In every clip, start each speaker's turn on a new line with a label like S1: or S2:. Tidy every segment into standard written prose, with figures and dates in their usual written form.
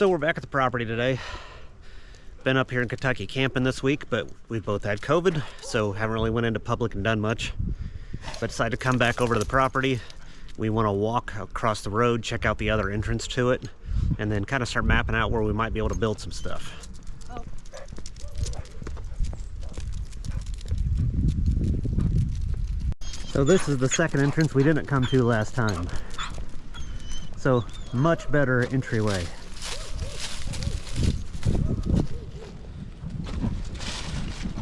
S1: So we're back at the property today. Been up here in Kentucky camping this week, but we've both had COVID, so haven't really went into public and done much. But decided to come back over to the property. We want to walk across the road, check out the other entrance to it, and then kind of start mapping out where we might be able to build some stuff.
S2: Oh.
S1: So this is the second entrance we didn't come to last time. So much better entryway.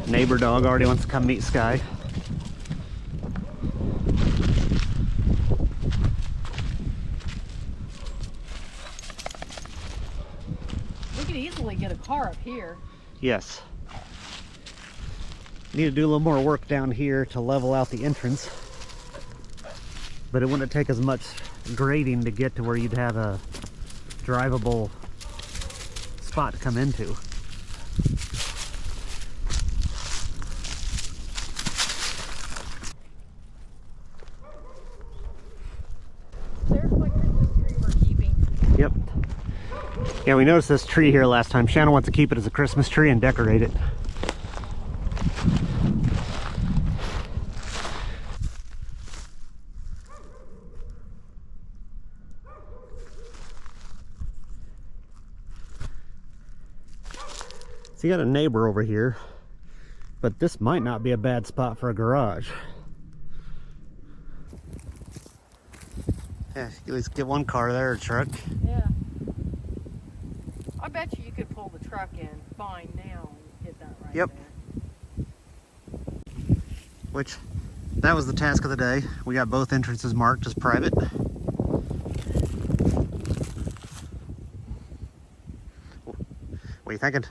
S1: Neighbor dog already wants to come meet Sky.
S2: We could easily get a car up here.
S1: Yes. Need to do a little more work down here to level out the entrance. But it wouldn't take as much grading to get to where you'd have a drivable spot to come into.
S2: There's my Christmas tree we're keeping.
S1: Yep. Yeah, we noticed this tree here last time. Shannon wants to keep it as a Christmas tree and decorate it. So you got a neighbor over here, but this might not be a bad spot for a garage. Yeah, at least get one car there, or truck.
S2: Yeah. I bet you could pull the truck in fine now and get that right
S1: Yep.
S2: there.
S1: Which, that was the task of the day. We got both entrances marked as private. What are you thinking?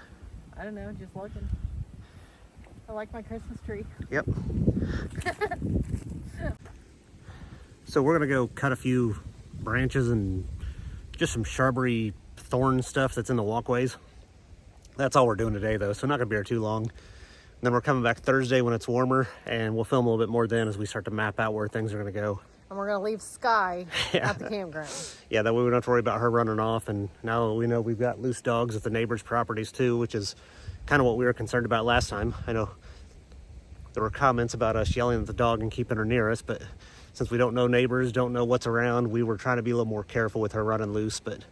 S2: I don't know, just looking. I like my Christmas tree.
S1: Yep. So we're gonna go cut a few branches and just some shrubbery thorn stuff that's in the walkways. That's all we're doing today though, so not gonna be here too long. And then we're coming back Thursday when it's warmer, and we'll film a little bit more then as we start to map out where things are gonna go.
S2: And we're gonna leave Sky
S1: Yeah.
S2: at the campground.
S1: Yeah, that way we don't have to worry about her running off. And now we know we've got loose dogs at the neighbors' properties too, which is kind of what we were concerned about last time. I know there were comments about us yelling at the dog and keeping her near us, but since we don't know neighbors, don't know what's around, we were trying to be a little more careful with her running loose. But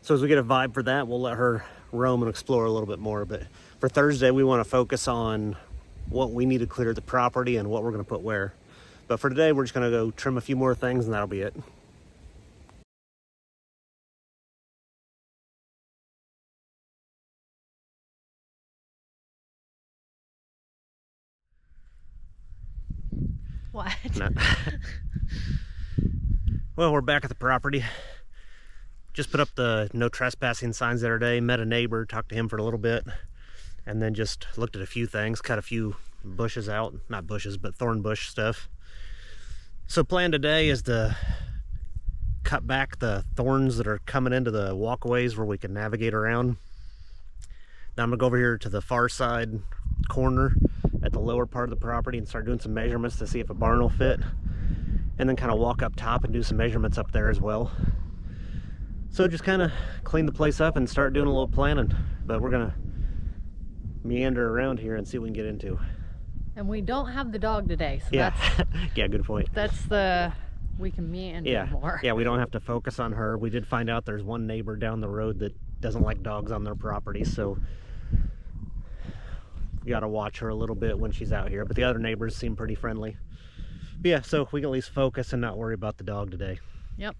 S1: so as we get a vibe for that, we'll let her roam and explore a little bit more. But for Thursday, we want to focus on what we need to clear the property and what we're going to put where. But for today, we're just going to go trim a few more things and that'll be it.
S2: What?
S1: No. Well, we're back at the property. Just put up the no trespassing signs the other day, met a neighbor, talked to him for a little bit, and then just looked at a few things, cut a few bushes out. Not bushes, but thorn bush stuff. So plan today is to cut back the thorns that are coming into the walkways where we can navigate around. Now I'm gonna go over here to the far side corner at the lower part of the property and start doing some measurements to see if a barn will fit, and then kind of walk up top and do some measurements up there as well. So just kind of clean the place up and start doing a little planning. But we're gonna meander around here and see what we can get into.
S2: And we don't have the dog today, so
S1: Yeah.
S2: that's
S1: Yeah, good point.
S2: we can meander
S1: Yeah.
S2: more.
S1: Yeah, we don't have to focus on her. We did find out there's one neighbor down the road that doesn't like dogs on their property, so you gotta watch her a little bit when she's out here. But the other neighbors seem pretty friendly. But yeah, so we can at least focus and not worry about the dog today.
S2: Yep.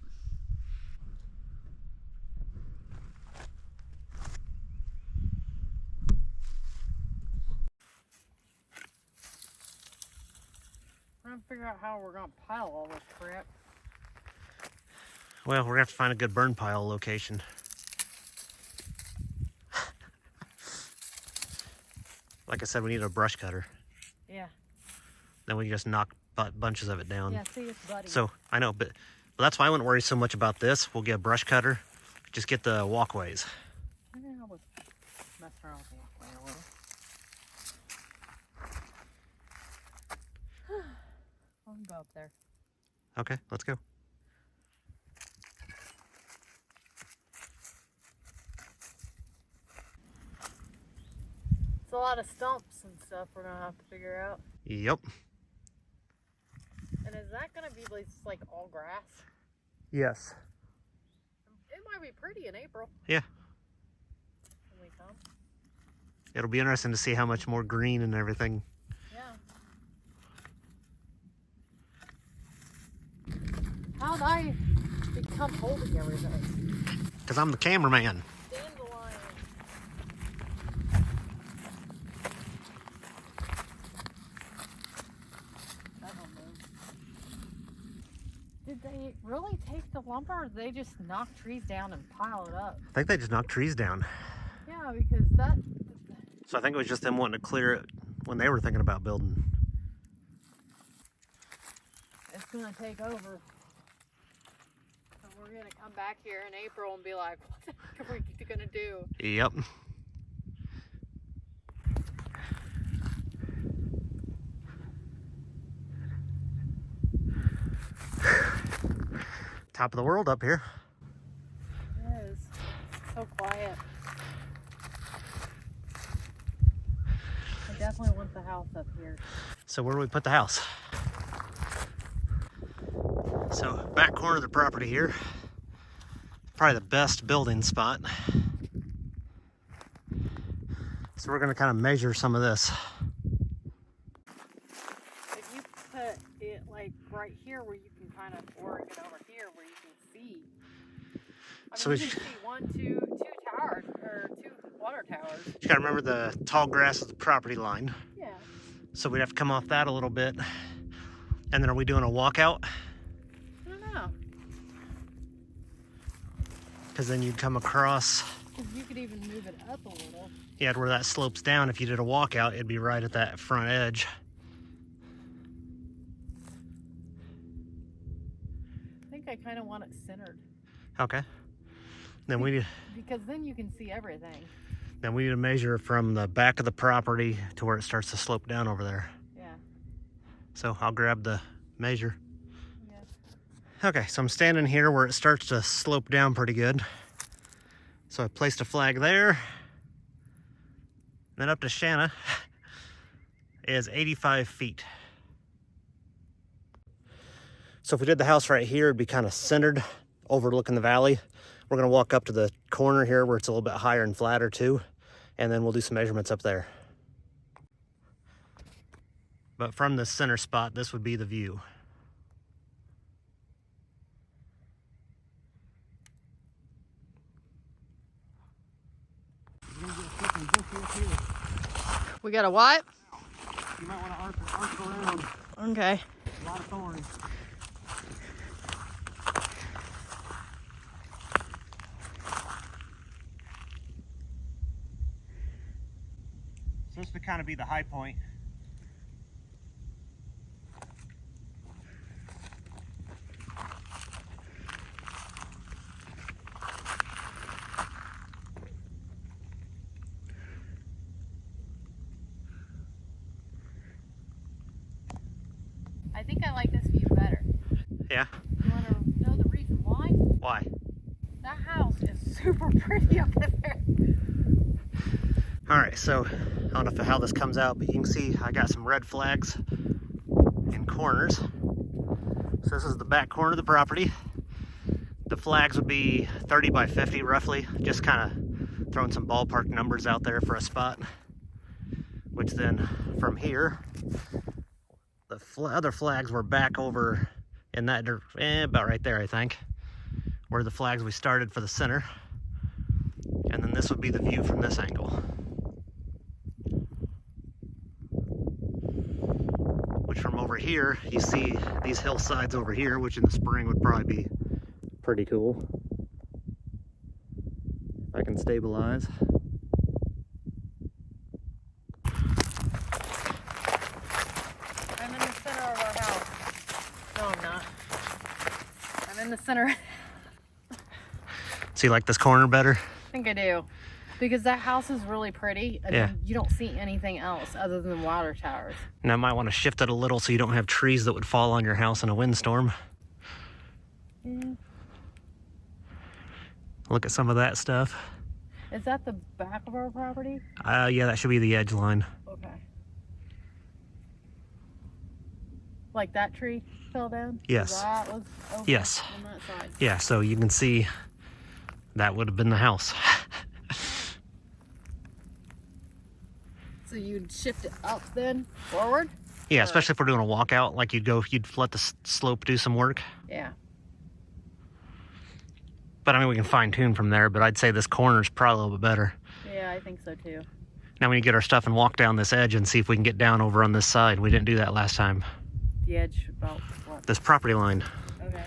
S2: We're gonna figure out how we're gonna pile all this crap.
S1: Well, we're gonna have to find a good burn pile location. Like I said, we need a brush cutter.
S2: Yeah.
S1: Then we just knock bunches of it down.
S2: Yeah, see, it's buddy.
S1: So, I know, but that's why I wouldn't worry so much about this. We'll get a brush cutter, just get the walkways.
S2: Yeah, I was messing around with the walkway a little. I'll go up there.
S1: Okay, let's go.
S2: It's a lot of stumps and stuff we're gonna have to figure out.
S1: Yep.
S2: And is that gonna be like all grass?
S1: Yes.
S2: It might be pretty in April.
S1: Yeah.
S2: When we come.
S1: It'll be interesting to see how much more green and everything.
S2: Yeah. How'd I become holding everything?
S1: Because I'm the cameraman.
S2: Dandelion. That one moved. Did they really take the lumber, or did they just knock trees down and pile it up?
S1: I think they just knocked trees down.
S2: Yeah, because that...
S1: So I think it was just them wanting to clear it when they were thinking about building.
S2: It's gonna take over. And we're gonna come back here in April and be like, what the heck are we gonna do?
S1: Yep. Top of the world up here.
S2: It is so quiet. I definitely want the house up here.
S1: So where do we put the house? So back corner of the property here. Probably the best building spot. So we're gonna kind of measure some of this.
S2: If you put it like right here where you can kind of, or get over here where you can see. I mean,
S1: So
S2: you can see two towers, or 2 water towers.
S1: You gotta remember the tall grass is the property line.
S2: Yeah.
S1: So we'd have to come off that a little bit. And then are we doing a walkout?
S2: I don't know.
S1: Because then you'd come across,
S2: Because you could even move it up a little.
S1: yeah, where that slopes down. If you did a walkout, it'd be right at that front edge.
S2: I think I kind of want it centered.
S1: Okay. Then we
S2: Because then you can see everything.
S1: need to measure from the back of the property to where it starts to slope down over there.
S2: Yeah.
S1: So I'll grab the measure.
S2: Yeah.
S1: Okay, so I'm standing here where it starts to slope down pretty good. So I placed a flag there. Then up to Shanna is 85 feet. So if we did the house right here, it'd be kind of centered, overlooking the valley. We're gonna walk up to the corner here where it's a little bit higher and flatter too, and then we'll do some measurements up there. But from the center spot, this would be the view.
S2: We got a what?
S1: You might want to arc around.
S2: Okay.
S1: A lot of thorns. So this would kind of be the high point.
S2: I think I like this view better.
S1: Yeah.
S2: You want to know the reason why?
S1: Why?
S2: That house is super pretty up there.
S1: All right, so I don't know how this comes out, but you can see I got some red flags in corners. So this is the back corner of the property. The flags would be 30 by 50 roughly, just kind of throwing some ballpark numbers out there for a spot. Which then from here, the other flags were back over in that, about right there, I think, where the flags we started for the center. And then this would be the view from this angle. Which from over here, you see these hillsides over here, which in the spring would probably be pretty cool. If I can stabilize.
S2: I'm in the center of our house. No, I'm not. I'm in the center.
S1: So you like this corner better?
S2: I think I do. Because that house is really pretty, and
S1: Yeah.
S2: you don't see anything else other than water towers.
S1: And I might want to shift it a little so you don't have trees that would fall on your house in a windstorm.
S2: Yeah.
S1: Look at some of that stuff.
S2: Is that the back of our property?
S1: Yeah, that should be the edge line.
S2: Okay. Like that tree fell down?
S1: Yes.
S2: That was over
S1: Yes.
S2: on that side.
S1: Yeah, so you can see that would have been the house.
S2: So you'd shift it up then, forward?
S1: Yeah,
S2: Or-
S1: especially if we're doing a walkout, like you'd let the slope do some work.
S2: Yeah.
S1: But I mean, we can fine tune from there, but I'd say this corner's probably a little bit better.
S2: Yeah, I think so too.
S1: Now we need to get our stuff and walk down this edge and see if we can get down over on this side. We didn't do that last time.
S2: The edge about what?
S1: This property line.
S2: Okay.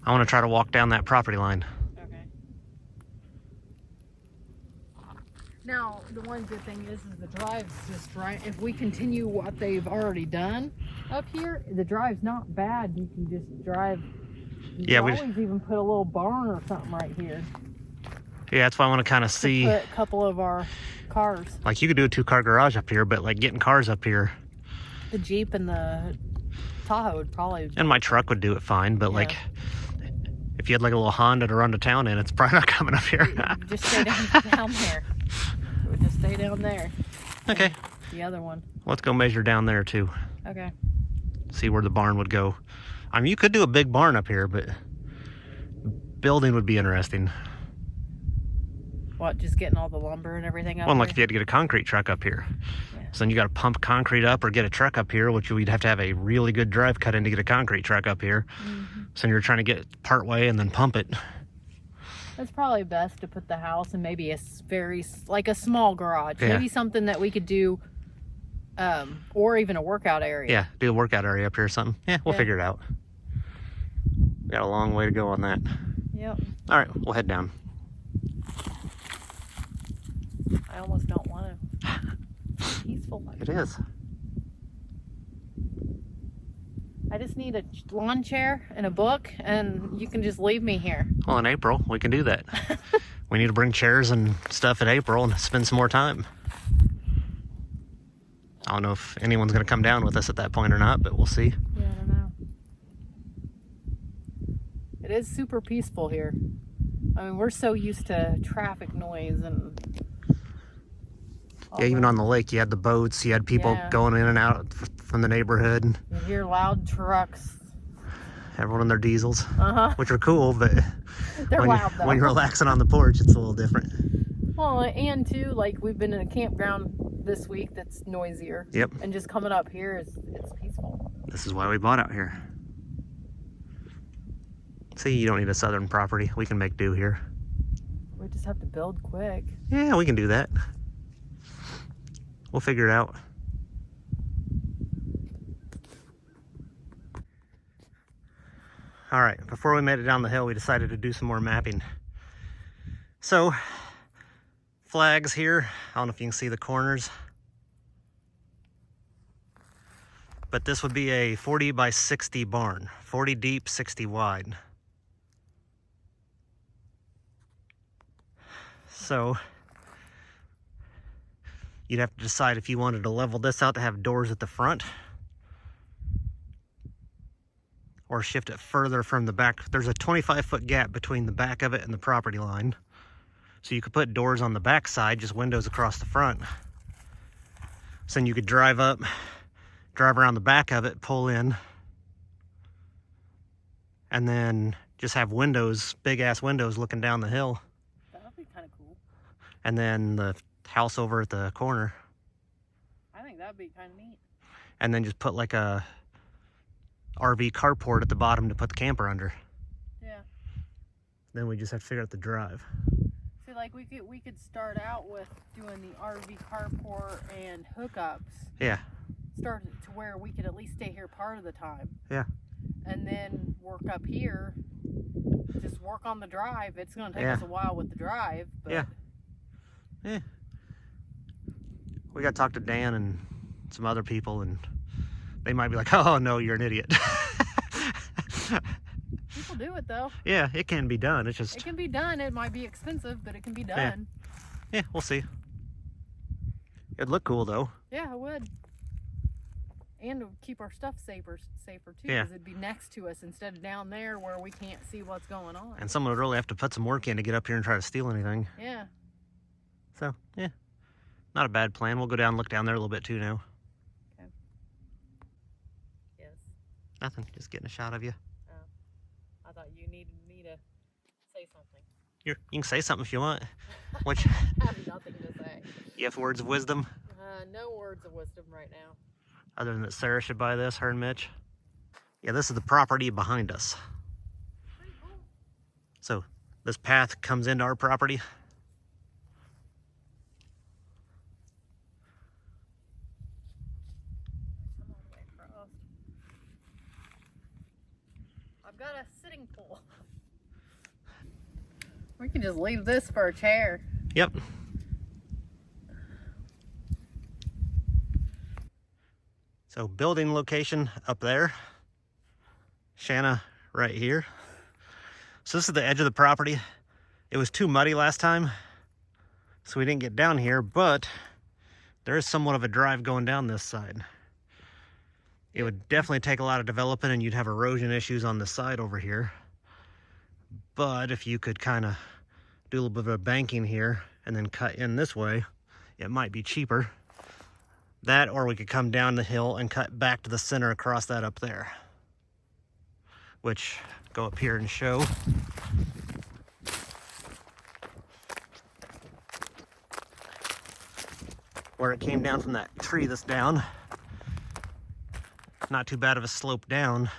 S1: I want to try to walk down that property line.
S2: Okay. Now, the one good thing is the drive's just right. If we continue what they've already done up here, the drive's not bad. You can just drive. You
S1: Yeah,
S2: can
S1: we
S2: always even put a little barn or something right here.
S1: Yeah, that's why I want to kind of see.
S2: Put a couple of our cars.
S1: Like you could do a 2-car garage up here, but like getting cars up here.
S2: The Jeep and the Tahoe would probably.
S1: And my truck would do it fine, but
S2: Yeah.
S1: like if you had like a little Honda to run to town in, it's probably not coming up here.
S2: Just stay down there. It would just stay down there.
S1: Okay.
S2: The other one.
S1: Let's go measure down there too.
S2: Okay.
S1: See where the barn would go. I mean, you could do a big barn up here, but building would be interesting.
S2: What, just getting all the lumber and everything up
S1: Well, like
S2: there?
S1: if you had to get a concrete truck up here.
S2: Yeah.
S1: So then you got to pump concrete up or get a truck up here, which we'd have to have a really good drive cut in to get a concrete truck up here.
S2: Mm-hmm.
S1: So you're trying to get part way and then pump it.
S2: It's probably best to put the house in maybe a like a small garage.
S1: Yeah.
S2: Maybe something that we could do, or even a workout area.
S1: Yeah, do a workout area up here or something. Yeah, we'll
S2: Yeah.
S1: figure it out. We got a long way to go on that.
S2: Yep.
S1: All right, we'll head down.
S2: I almost don't want to. It's peaceful.
S1: It is.
S2: I just need a lawn chair and a book, and you can just leave me here.
S1: Well, in April, we can do that. We need to bring chairs and stuff in April and spend some more time. I don't know if anyone's going to come down with us at that point or not, but we'll see.
S2: Yeah, I don't know. It is super peaceful here. I mean, we're so used to traffic noise and.
S1: Yeah, even on the lake, you had the boats, you had people
S2: Yeah.
S1: going in and out from the neighborhood, and
S2: You hear loud trucks.
S1: everyone in their diesels,
S2: Uh-huh.
S1: which are cool, but
S2: They're
S1: when,
S2: loud,
S1: you're,
S2: though.
S1: when you're relaxing on the porch, it's a little different.
S2: Well, and too, like we've been in a campground this week that's noisier.
S1: Yep.
S2: And just coming up here it's peaceful.
S1: This is why we bought out here. See, you don't need a southern property. We can make do here.
S2: We just have to build quick.
S1: Yeah, we can do that. We'll figure it out. All right, before we made it down the hill, we decided to do some more mapping. So, flags here. I don't know if you can see the corners. But this would be a 40 by 60 barn. 40 deep, 60 wide. So, you'd have to decide if you wanted to level this out to have doors at the front, or shift it further from the back. There's a 25-foot gap between the back of it and the property line. So you could put doors on the back side, just windows across the front. So then you could drive up, drive around the back of it, pull in, and then just have windows, big ass windows looking down the hill.
S2: That would be kind of cool.
S1: And then the house over at the corner.
S2: I think that would be kind of neat.
S1: And then just put like a RV carport at the bottom to put the camper under.
S2: Yeah.
S1: Then we just have to figure out the drive.
S2: See, like we could start out with doing the RV carport and hookups.
S1: Yeah.
S2: Start to where we could at least stay here part of the time.
S1: Yeah.
S2: And then work up here. Just work on the drive. It's going to take
S1: Yeah.
S2: us a while with the drive. But
S1: Yeah. Yeah. We got to talk to Dan and some other people, and they might be like, oh no, you're an idiot.
S2: people do it though.
S1: Yeah, it can be done. It's
S2: It
S1: just,
S2: can be done. It might be expensive, but it can be done.
S1: yeah, we'll see. It'd look cool though.
S2: Yeah, it would. And to keep our stuff safer too,
S1: Yeah.
S2: because it'd be next to us instead of down there where we can't see what's going on.
S1: And someone would really have to put some work in to get up here and try to steal anything.
S2: Yeah.
S1: So, yeah, not a bad plan. We'll go down and look down there a little bit too now.
S2: Okay. Yes.
S1: Nothing, just getting a shot of you.
S2: Oh, I thought you needed me to say something.
S1: You can say something if you want. Which
S2: I have nothing to say.
S1: you have words of wisdom?
S2: No words of wisdom right now.
S1: Other than that Sarah should buy this, her and Mitch. Yeah, this is the property behind us.
S2: Pretty cool.
S1: So this path comes into our property.
S2: Come all the way across. I've got a sitting pool. We can just leave this for a chair.
S1: Yep. So building location up there. Shanna right here. So this is the edge of the property. It was too muddy last time, so we didn't get down here, but there is somewhat of a drive going down this side. It would definitely take a lot of developing and you'd have erosion issues on the side over here. But if you could kind of do a little bit of a banking here and then cut in this way, it might be cheaper. That, or we could come down the hill and cut back to the center across that up there. Which, go up here and show. Where it came down from that tree that's down. Not too bad of a slope down.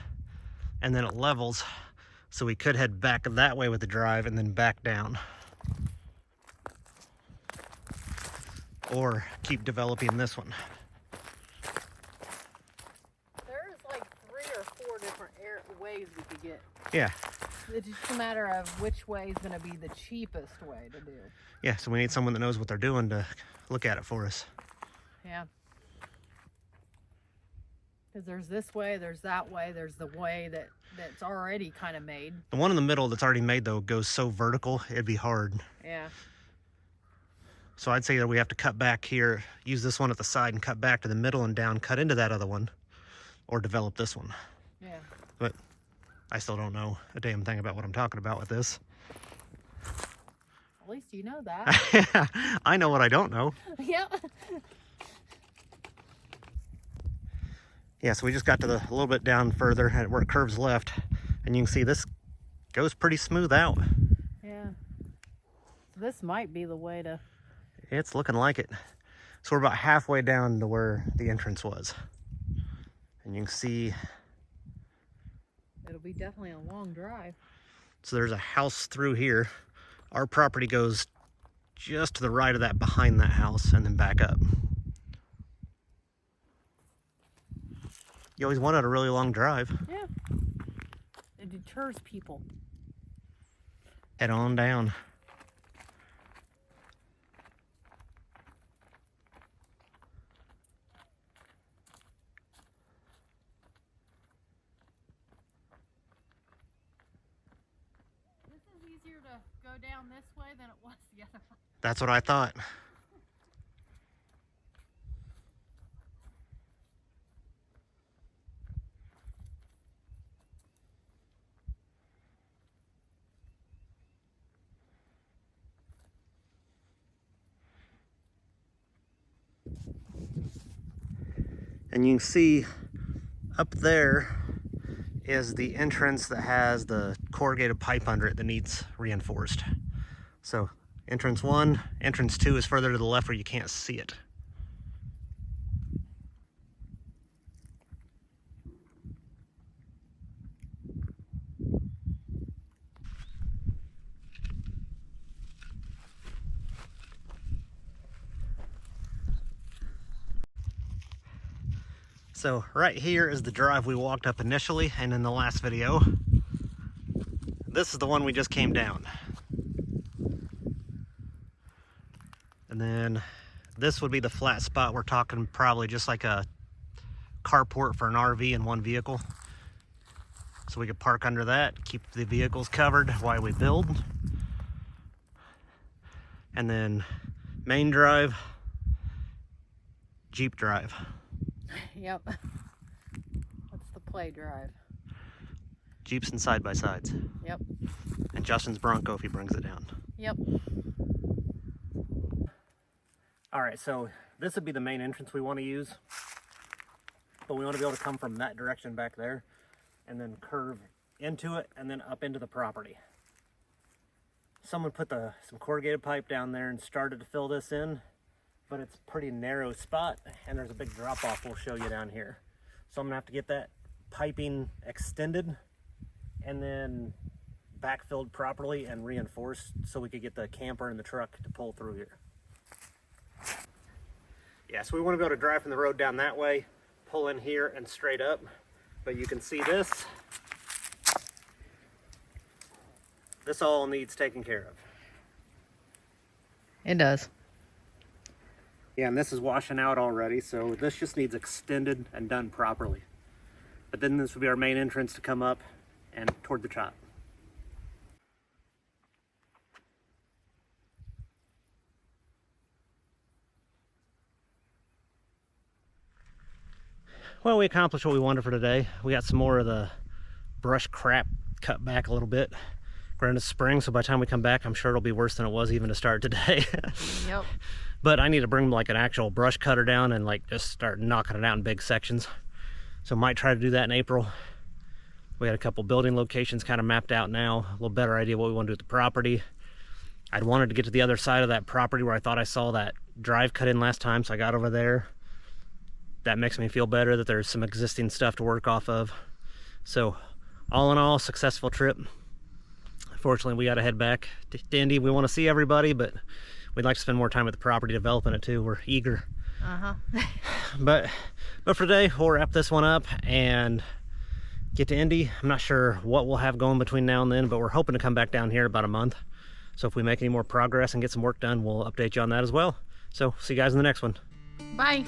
S1: And then it levels. So we could head back that way with the drive and then back down. Or keep developing this one.
S2: There's like 3 or 4 different ways we could get.
S1: Yeah.
S2: It's just a matter of which way is going to be the cheapest way to do.
S1: Yeah, so we need someone that knows what they're doing to look at it for us.
S2: Yeah. Because there's this way, there's that way, there's the way that's already kind of made.
S1: The one in the middle that's already made, though, goes so vertical, it'd be hard.
S2: Yeah.
S1: So I'd say that we have to cut back here, use this one at the side and cut back to the middle and down, cut into that other one, or develop this one.
S2: Yeah.
S1: But I still don't know a damn thing about what I'm talking about with this.
S2: At least you know that.
S1: I know what I don't know.
S2: Yep.
S1: Yeah, so we just got to a little bit down further where it curves left, and you can see this goes pretty smooth out.
S2: Yeah. This might be the way to...
S1: It's looking like it. So we're about halfway down to where the entrance was. And you can see...
S2: It'll be definitely a long drive.
S1: So there's a house through here. Our property goes just to the right of that, behind that house, and then back up. You always wanted a really long drive.
S2: Yeah. It deters people.
S1: Head on down.
S2: This is easier to go down this way than it was the other one.
S1: That's what I thought. And you can see up there is the entrance that has the corrugated pipe under it that needs reinforced. So entrance 1, entrance 2 is further to the left where you can't see it. So right here is the drive we walked up initially and in the last video. This is the one we just came down. And then this would be the flat spot. We're talking probably just like a carport for an RV and one vehicle. So we could park under that, keep the vehicles covered while we build. And then main drive, Jeep drive.
S2: Yep. That's the play drive.
S1: Jeeps and side-by-sides.
S2: Yep.
S1: And Justin's Bronco if he brings it down.
S2: Yep.
S1: All right, so this would be the main entrance we want to use, but we want to be able to come from that direction back there and then curve into it and then up into the property. Someone put some corrugated pipe down there and started to fill this in, but it's a pretty narrow spot and there's a big drop off we'll show you down here. So I'm gonna have to get that piping extended and then backfilled properly and reinforced so we could get the camper and the truck to pull through here. Yeah, so we want to be able to drive from the road down that way, pull in here and straight up, but you can see this all needs taken care of.
S2: It does.
S1: Yeah, and this is washing out already, so this just needs extended and done properly. But then this will be our main entrance to come up and toward the top. Well, we accomplished what we wanted for today. We got some more of the brush crap cut back a little bit. Granted, it's spring, so by the time we come back, I'm sure it'll be worse than it was even to start today.
S2: Yep.
S1: But I need to bring like an actual brush cutter down and like just start knocking it out in big sections. So might try to do that in April. We got a couple building locations kind of mapped out now, a little better idea what we want to do with the property. I'd wanted to get to the other side of that property where I thought I saw that drive cut in last time, so I got over there. That makes me feel better that there's some existing stuff to work off of. So all in all, successful trip. Unfortunately, we got to head back to Indy. We want to see everybody, but we'd like to spend more time at the property developing it too. We're eager. But for today, we'll wrap this one up and get to Indy. I'm not sure what we'll have going between now and then, but we're hoping to come back down here in about a month. So if we make any more progress and get some work done, we'll update you on that as well. So see you guys in the next one.
S2: Bye.